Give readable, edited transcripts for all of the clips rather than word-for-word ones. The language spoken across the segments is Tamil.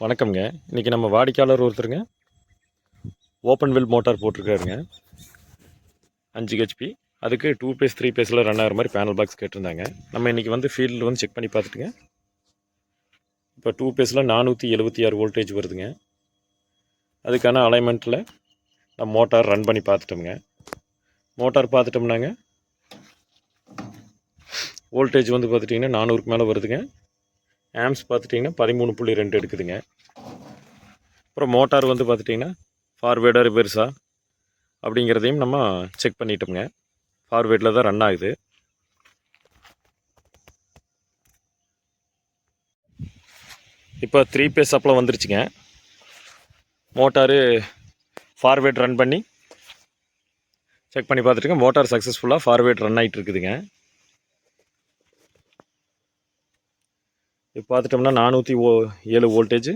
வணக்கம்ங்க. இன்றைக்கி நம்ம வாடிக்கையாளர் ஒருத்தருங்க ஓப்பன் வில் மோட்டார் போட்டிருக்காருங்க. 5 ஹெச்பி. அதுக்கு 2 பேஸ் 3 பேஸில் ரன் ஆகிற மாதிரி பேனல் பாக்ஸ் கேட்டிருந்தாங்க. நம்ம இன்றைக்கி வந்து ஃபீல்டில் வந்து செக் பண்ணி பார்த்துட்டுங்க. இப்போ 2 பேஸில் 476 வோல்டேஜ் வருதுங்க. அதுக்கான அலைன்மெண்ட்டில் நம்ம மோட்டார் ரன் பண்ணி பார்த்துட்டோம்ங்க. மோட்டார் பார்த்துட்டோம்னாங்க வோல்டேஜ் வந்து பார்த்துட்டிங்கன்னா 400க்கு மேலே வருதுங்க. ஆம்ஸ் பார்த்துட்டிங்கன்னா 13.2 எடுக்குதுங்க. அப்புறம் மோட்டார் வந்து பார்த்துட்டிங்கன்னா ஃபார்வேர்டாக ரிவர்ஸா அப்படிங்கிறதையும் நம்ம செக் பண்ணிட்டோம்ங்க. ஃபார்வேர்டில் தான் ரன் ஆகுது. இப்போ 3 பேஸ் சப்ளை வந்துருச்சுங்க. மோட்டாரு ஃபார்வேர்ட் ரன் பண்ணி செக் பண்ணி பார்த்துட்டுங்க. மோட்டார் சக்ஸஸ்ஃபுல்லாக ஃபார்வேர்ட் ரன் ஆகிட்டு இருக்குதுங்க. இப்போ பார்த்துட்டோம்னா 407 வோல்டேஜ்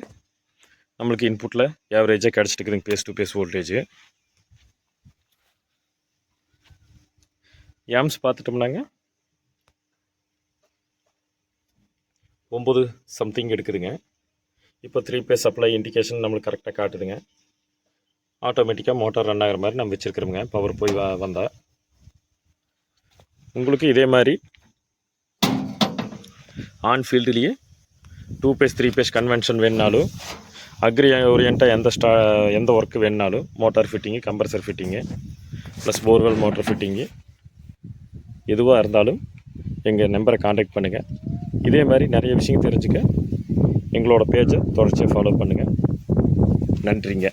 நம்மளுக்கு இன்புட்டில் ஏவரேஜாக கிடச்சிட்டுக்குதுங்க. Phase to phase voltage. Amps பார்த்துட்டோம்னாங்க 9 சம்திங் எடுக்குதுங்க. இப்போ 3 பேஸ் சப்ளை இண்டிகேஷன் நம்மளுக்கு கரெக்டாக காட்டுதுங்க. ஆட்டோமேட்டிக்காக மோட்டார் ரன் ஆகிற மாதிரி நம்ம வச்சுருக்குறோங்க. பவர் போய் வந்தால் உங்களுக்கு இதே மாதிரி ஆன் ஃபீல்டுலேயே 2 பேஸ் 3 பேஸ் கன்வென்ஷன் வேணுனாலும் அக்ரி ஓரியண்ட்டாக எந்த ஒர்க்கு வேணுனாலும் motor fitting, compressor fitting plus borewell motor fitting எதுவாக இருந்தாலும் எங்கள் நம்பரை காண்டாக்ட் பண்ணுங்கள். இதே மாதிரி நிறைய விஷயம் தெரிஞ்சுக்க எங்களோட பேஜை தொடர்ச்சியாக ஃபாலோ பண்ணுங்கள். நன்றிங்க.